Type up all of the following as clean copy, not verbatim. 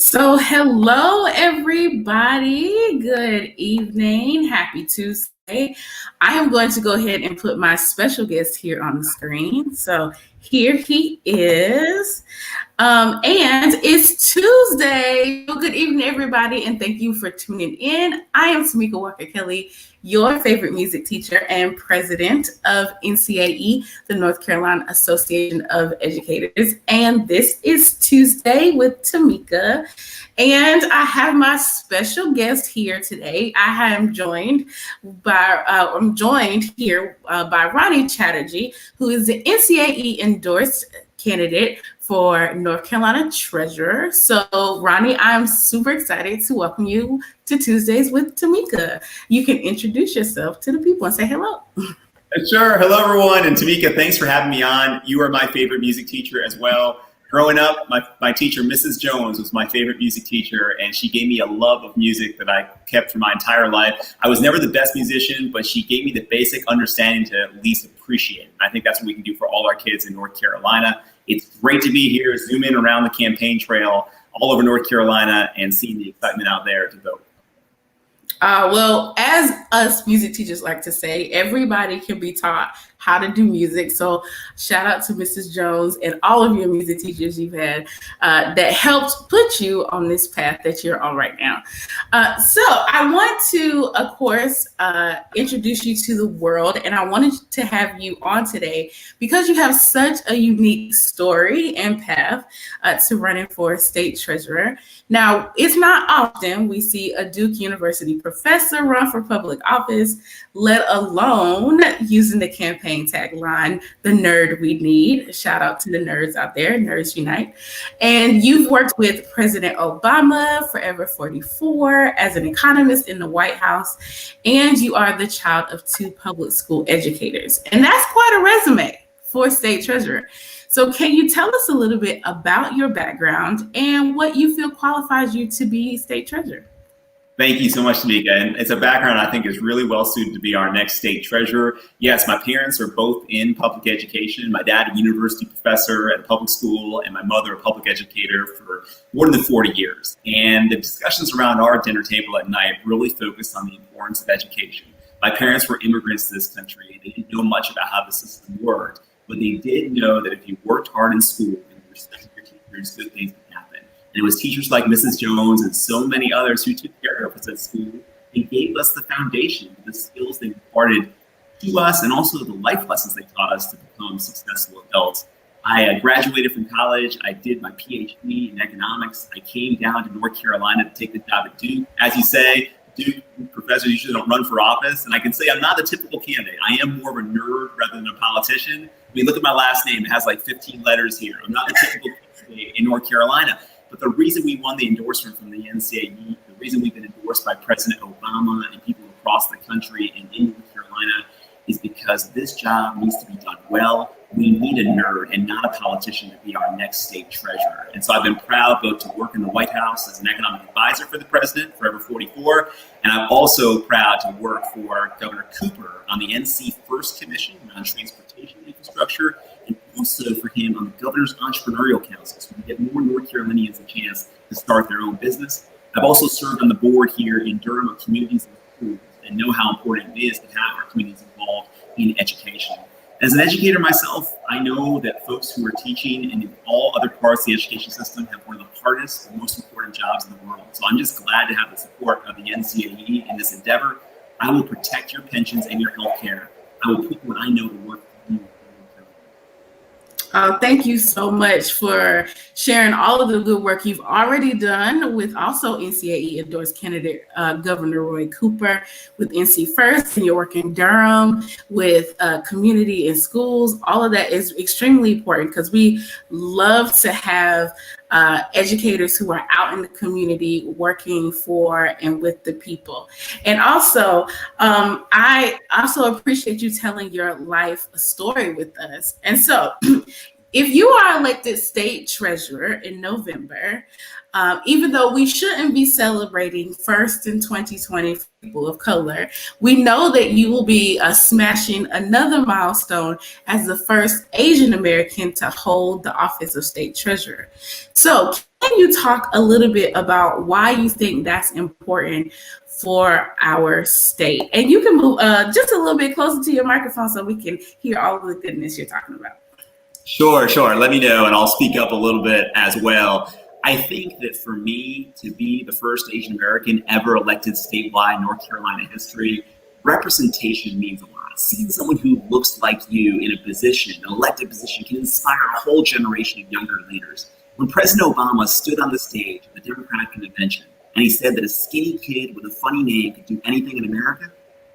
So, hello, everybody. Good evening. Happy Tuesday. I am going to go ahead and put my special guest here on the screen. So, here he is. And it's Tuesday. Well, good evening, everybody, and thank you for tuning in. I am Tamika Walker Kelly, your favorite music teacher and president of NCAE, the North Carolina Association of Educators. And this is Tuesday with Tamika. And I have my special guest here today. I'm joined here by Ronnie Chatterjee, who is the NCAE endorsed candidate for North Carolina Treasurer. So, Ronnie, I'm super excited to welcome you to Tuesdays with Tamika. You can introduce yourself to the people and say hello. Sure. Hello, everyone. And Tamika, thanks for having me on. You are my favorite music teacher as well. Growing up, my teacher, Mrs. Jones, was my favorite music teacher, and she gave me a love of music that I kept for my entire life. I was never the best musician, but she gave me the basic understanding to at least appreciate it. I think that's what we can do for all our kids in North Carolina. It's great to be here, zoom in around the campaign trail all over North Carolina and seeing the excitement out there to vote. Well, as us music teachers like to say, everybody can be taught how to do music. So shout out to Mrs. Jones and all of your music teachers you've had that helped put you on this path that you're on right now. So I want to, of course, introduce you to the world. And I wanted to have you on today because you have such a unique story and path to running for state treasurer. Now, it's not often we see a Duke University professor run for public office, let alone using the campaign tagline, the nerd we need. Shout out to the nerds out there, Nerds Unite. And you've worked with President Obama, Forever 44, as an economist in the White House, and you are the child of two public school educators. And that's quite a resume for state treasurer. So can you tell us a little bit about your background and what you feel qualifies you to be state treasurer? Thank you so much, Tamika. And it's a background I think is really well suited to be our next state treasurer. Yes, my parents are both in public education. My dad, a university professor at a public school, and my mother, a public educator for more than 40 years. And the discussions around our dinner table at night really focused on the importance of education. My parents were immigrants to this country. They didn't know much about how the system worked, but they did know that if you worked hard in school and respected your teachers, good things would happen. And it was teachers like Mrs. Jones and so many others who took care of us at school and gave us the foundation, the skills they imparted to us, and also the life lessons they taught us to become successful adults. I graduated from college. I did my PhD in economics. I came down to North Carolina to take the job at Duke. As you say, Duke professors usually don't run for office, and I can say I'm not the typical candidate. I am more of a nerd rather than a politician. I mean, look at my last name. It has like 15 letters here. I'm not the typical candidate in North Carolina. But the reason we won the endorsement from the NCAE, the reason we've been endorsed by President Obama and people across the country and in North Carolina is because this job needs to be done well. We need a nerd and not a politician to be our next state treasurer. And so I've been proud both to work in the White House as an economic advisor for the president, Forever 44, and I'm also proud to work for Governor Cooper on the NC First Commission on Transportation Infrastructure, and also for him on the Governor's Entrepreneurial Council, so we get more North Carolinians a chance to start their own business. I've also served on the board here in Durham of Communities and Schools and know how important it is to have our communities involved in education. As an educator myself, I know that folks who are teaching and in all other parts of the education system have one of the hardest and most important jobs in the world. So I'm just glad to have the support of the NCAE in this endeavor. I will protect your pensions and your health care. I will put what I know to work for you. Thank you so much for sharing all of the good work you've already done with also NCAE endorsed candidate Governor Roy Cooper with NC First, and your work in Durham with community and schools. All of that is extremely important because we love to have educators who are out in the community working for and with the people. And also, I also appreciate you telling your life story with us. And so if you are elected state treasurer in November, even though we shouldn't be celebrating first in 2020 for people of color, we know that you will be smashing another milestone as the first Asian American to hold the office of state treasurer. So can can you talk a little bit about why you think that's important for our state? And you can move just a little bit closer to your microphone so we can hear all of the goodness you're talking about. Sure. Let me know, and I'll speak up a little bit as well. I think that for me to be the first Asian American ever elected statewide in North Carolina history, representation means a lot. Seeing someone who looks like you in a position, an elected position, can inspire a whole generation of younger leaders. When President Obama stood on the stage at the Democratic convention and he said that a skinny kid with a funny name could do anything in America,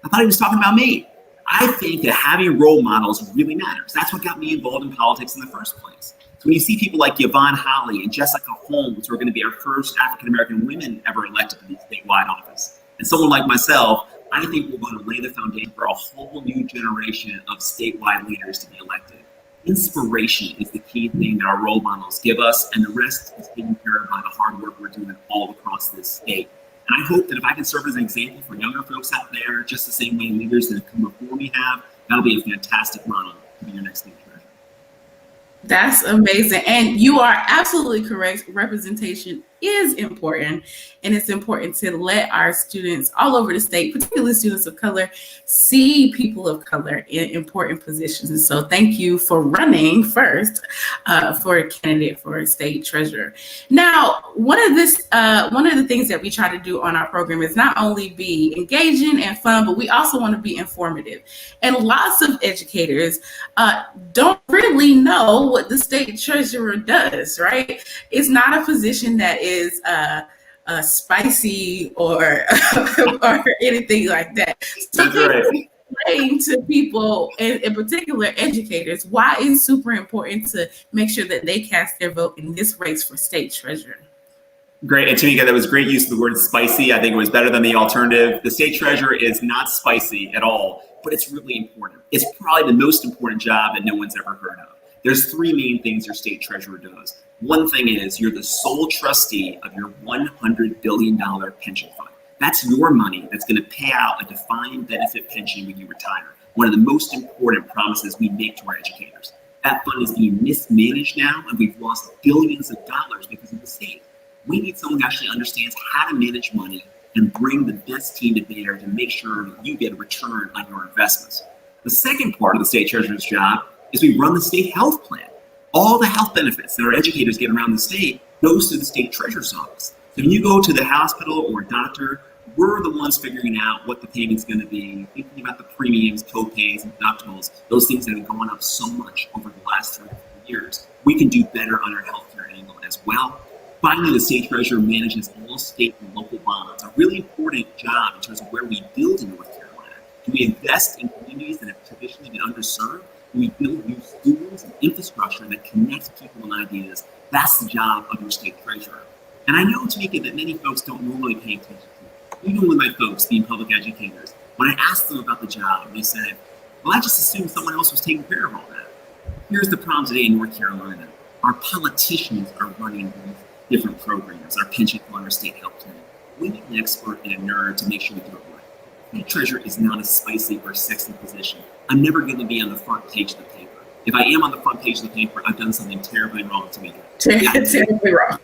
I thought he was talking about me. I think that having role models really matters. That's what got me involved in politics in the first place. So when you see people like Yvonne Holley and Jessica Holmes, who are going to be our first African-American women ever elected to the statewide office, and someone like myself, I think we're going to lay the foundation for a whole new generation of statewide leaders to be elected. Inspiration is the key thing that our role models give us, and the rest is taken care of by the hard work we're doing all across this state. And I hope that if I can serve as an example for younger folks out there, just the same way leaders that have come before me have, that'll be a fantastic model to be your next state treasurer. That's amazing. And you are absolutely correct. Representation is important, and it's important to let our students all over the state, particularly students of color, see people of color in important positions. And so thank you for running first for a candidate for a state treasurer. Now, one of the things that we try to do on our program is not only be engaging and fun, but we also want to be informative. And lots of educators don't really know what the state treasurer does, right? It's not a position that is spicy or or anything like that. So explain to people, in particular educators, why it's super important to make sure that they cast their vote in this race for state treasurer. Great. And Tamika, that was great use of the word spicy. I think it was better than the alternative. The state treasurer is not spicy at all, but it's really important. It's probably the most important job that no one's ever heard of. There's three main things your state treasurer does. One thing is you're the sole trustee of your $100 billion pension fund. That's your money that's going to pay out a defined benefit pension when you retire. One of the most important promises we make to our educators. That fund is being mismanaged now, and we've lost billions of dollars because of the state. We need someone who actually understands how to manage money and bring the best team to bear to make sure that you get a return on your investments. The second part of the state treasurer's job is we run the state health plan. All the health benefits that our educators get around the state goes to the state treasurer's office. So when you go to the hospital or doctor, we're the ones figuring out what the payment's going to be, thinking about the premiums, co-pays, and deductibles, those things that have gone up so much over the last 3 or 4 years. We can do better on our healthcare angle as well. Finally, the state treasurer manages all state and local bonds, a really important job in terms of where we build in North Carolina. Do we invest in communities that have traditionally been underserved? We build new schools and infrastructure that connects people and ideas. That's the job of your state treasurer. And I know, Tamika, that many folks don't normally pay attention to it. Even with my folks being public educators, when I asked them about the job, they said, well, I just assumed someone else was taking care of all that. Here's the problem today in North Carolina. Our politicians are running these different programs, our pension fund, our state health plan. We need an expert and a nerd to make sure we do it right. State treasurer is not a spicy or sexy position. I'm never going to be on the front page of the paper. If I am on the front page of the paper, I've done something terribly wrong to me. Terribly wrong.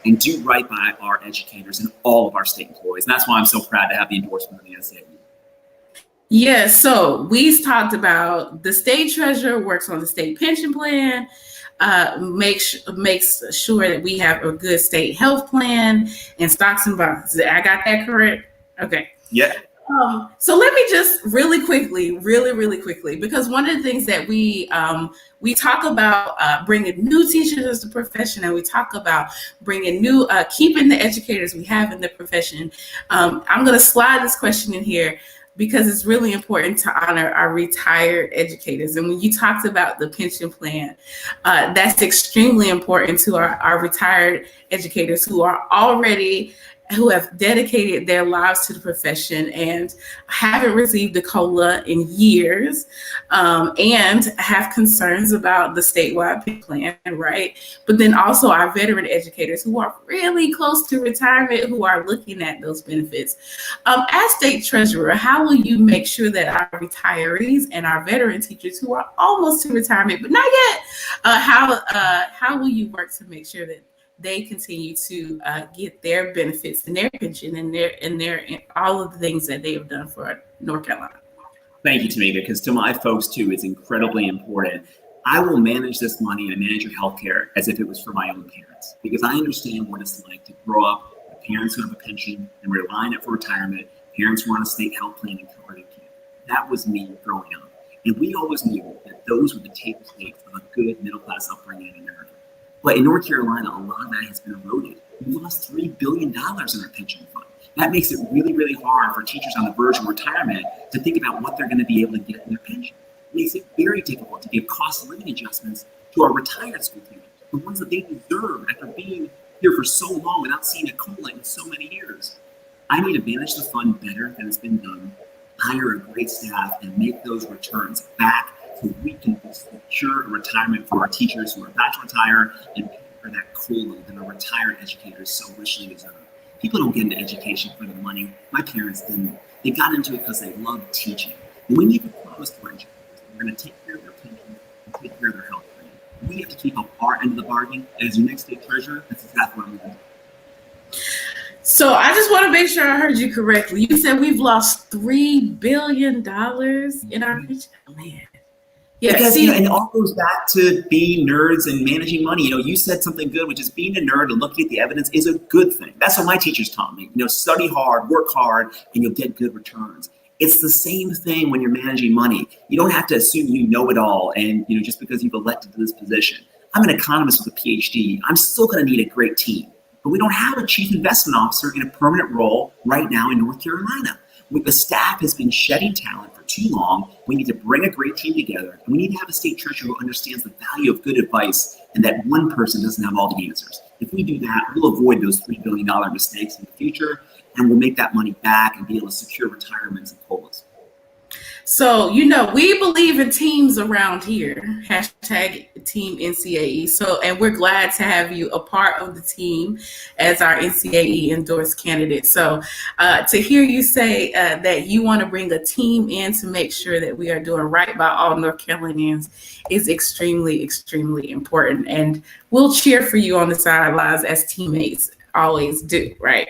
And do right by our educators and all of our state employees. And that's why I'm so proud to have the endorsement of the NCAU. Yes, so we talked about the state treasurer works on the state pension plan, makes sure that we have a good state health plan and stocks and bonds. I got that correct? Okay. Yeah. So let me just really quickly, because one of the things that we talk about bringing new teachers to the profession, and we talk about bringing new, keeping the educators we have in the profession. I'm going to slide this question in here because it's really important to honor our retired educators. And when you talked about the pension plan, that's extremely important to our retired educators who have dedicated their lives to the profession and haven't received a COLA in years, and have concerns about the statewide pension plan, right? But then also our veteran educators who are really close to retirement, who are looking at those benefits. As state treasurer, how will you make sure that our retirees and our veteran teachers who are almost to retirement, but not yet, how will you work to make sure that they continue to get their benefits and their pension and all of the things that they have done for North Carolina. Thank you, Tamika, because to my folks too, it's incredibly important. I will manage this money and manage your healthcare as if it was for my own parents, because I understand what it's like to grow up with parents who have a pension and rely on it for retirement, parents who are on a state health plan and cover their kid. That was me growing up. And we always knew that those were the table stakes of a good middle class upbringing in America. But in North Carolina, a lot of that has been eroded. We lost $3 billion in our pension fund. That makes it really, really hard for teachers on the verge of retirement to think about what they're going to be able to get in their pension. It makes it very difficult to give cost of living adjustments to our retired school teachers, the ones that they deserve after being here for so long without seeing a COLA in so many years. I need to manage the fund better than it's been done, hire a great staff, and make those returns back so we can secure a retirement for our teachers who are about to retire and pay for that COLA that our retired educators so richly deserve. People don't get into education for the money. My parents didn't. They got into it because they loved teaching. And we need to promise to our educators that we're going to take care of their pension and take care of their health plan. We have to keep up our end of the bargain. And as your next state treasurer, that's exactly what I'm going to do. So I just want to make sure I heard you correctly. You said we've lost $3 billion in our pension. Man. Yeah, because and it all goes back to being nerds and managing money. You said something good, which is being a nerd and looking at the evidence is a good thing. That's what my teachers taught me. Study hard, work hard, and you'll get good returns. It's the same thing when you're managing money. You don't have to assume you know it all, and just because you've elected to this position. I'm an economist with a PhD. I'm still going to need a great team, but we don't have a chief investment officer in a permanent role right now in North Carolina. The staff has been shedding talent for too long. We need to bring a great team together, and we need to have a state treasurer who understands the value of good advice and that one person doesn't have all the answers. If we do that, we'll avoid those $3 billion mistakes in the future, and we'll make that money back and be able to secure retirements and COLAs. So, we believe in teams around here, hashtag Team NCAE. And we're glad to have you a part of the team as our NCAE endorsed candidate. So to hear you say that you want to bring a team in to make sure that we are doing right by all North Carolinians is extremely, extremely important. And we'll cheer for you on the sidelines as teammates always do, right?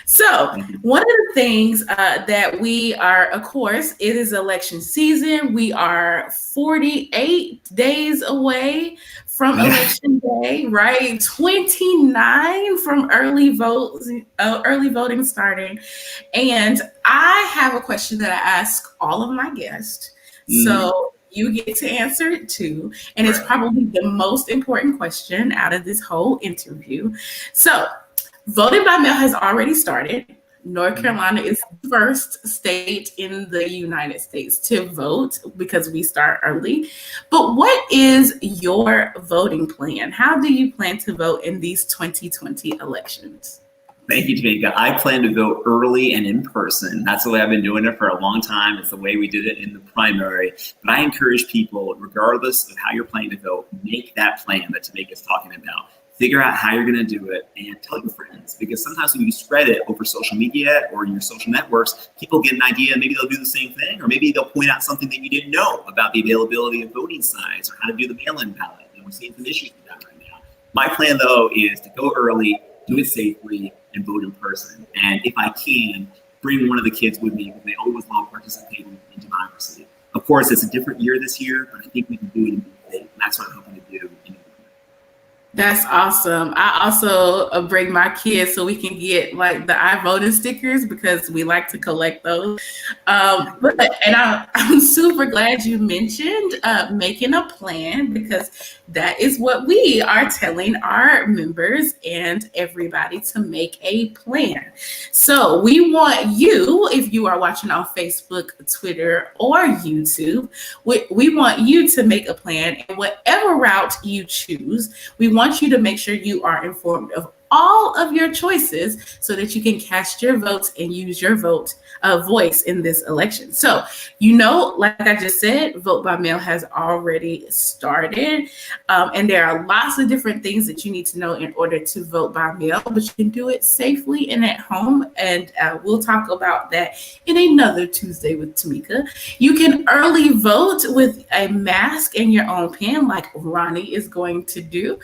So one of the things that we are, of course, it is election season. We are 48 days away from election day, right? 29 from early voting starting. And I have a question that I ask all of my guests. So you get to answer it too. And it's probably the most important question out of this whole interview. So voting by mail has already started. North Carolina is the first state in the United States to vote because we start early. But what is your voting plan? How do you plan to vote in these 2020 elections? Thank you, Tamika. I plan to vote early and in person. That's the way I've been doing it for a long time. It's the way we did it in the primary. But I encourage people, regardless of how you're planning to vote, make that plan that Tamika's talking about. Figure out how you're going to do it and tell your friends, because sometimes when you spread it over social media or your social networks, people get an idea and maybe they'll do the same thing, or maybe they'll point out something that you didn't know about the availability of voting sites or how to do the mail-in ballot. And we're seeing some issues with that right now. My plan, though, is to go early, do it safely, and vote in person. And if I can, bring one of the kids with me, because they always love participating in democracy. Of course, it's a different year this year, but I think we can do it in good faith. And that's what I'm hoping to do. That's awesome. I also bring my kids so we can get like the I voted stickers because we like to collect those. I'm super glad you mentioned making a plan, because that is what we are telling our members and everybody, to make a plan. So we want you, if you are watching on Facebook, Twitter, or YouTube, we want you to make a plan, and whatever route you choose, we want you to make sure you are informed of all of your choices so that you can cast your votes and use your voice in this election. So, like I just said, vote by mail has already started. And there are lots of different things that you need to know in order to vote by mail, but you can do it safely and at home. And we'll talk about that in another Tuesday with Tamika. You can early vote with a mask and your own pen, like Ronnie is going to do.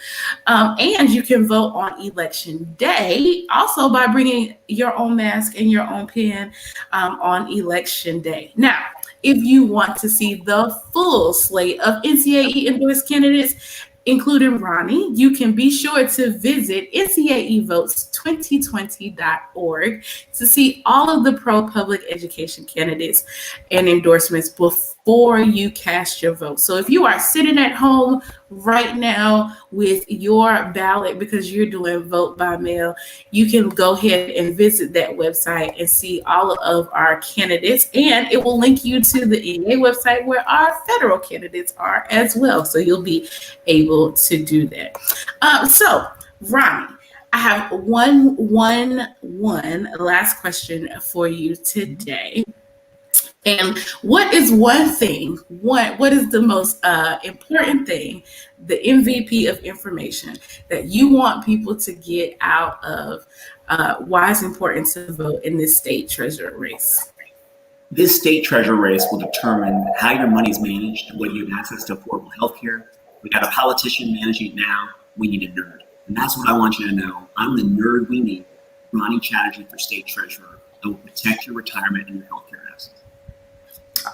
And you can vote on election day also by bringing your own mask and your own pen on election day. Now, if you want to see the full slate of NCAE endorsed candidates, including Ronnie, you can be sure to visit NCAEvotes2020.org to see all of the pro public education candidates and endorsements before you cast your vote. So if you are sitting at home right now with your ballot because you're doing vote by mail, you can go ahead and visit that website and see all of our candidates, and it will link you to the NEA website where our federal candidates are as well. So you'll be able to do that. So, Ronnie, I have one last question for you today. And what is one thing, what is the most important thing, the MVP of information that you want people to get out of why it's important to vote in this state treasurer race? This state treasurer race will determine how your money is managed, whether you have access to affordable health care. We got a politician managing it now. We need a nerd. And that's what I want you to know. I'm the nerd we need, Ronnie Chatterjee for state treasurer. I will protect your retirement and your healthcare assets.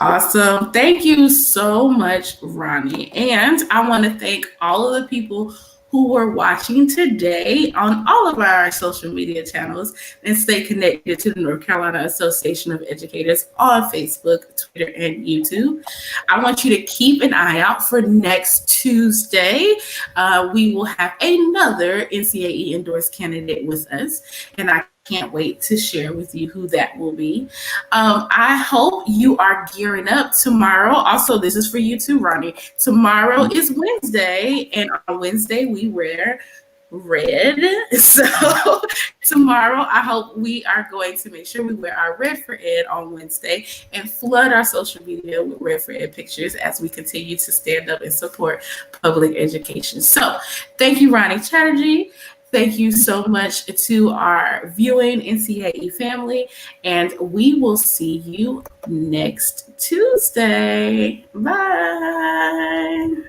Awesome. Thank you so much, Ronnie. And I want to thank all of the people who were watching today on all of our social media channels, and stay connected to the North Carolina Association of Educators on Facebook, Twitter, and YouTube. I want you to keep an eye out for next Tuesday. We will have another NCAE endorsed candidate with us, and I can't wait to share with you who that will be. I hope you are gearing up tomorrow. Also, this is for you too, Ronnie. Tomorrow is Wednesday, and on Wednesday we wear red. So tomorrow, I hope we are going to make sure we wear our Red for Ed on Wednesday and flood our social media with Red for Ed pictures as we continue to stand up and support public education. So thank you, Ronnie Chatterjee. Thank you so much to our viewing NCAE family, and we will see you next Tuesday. Bye.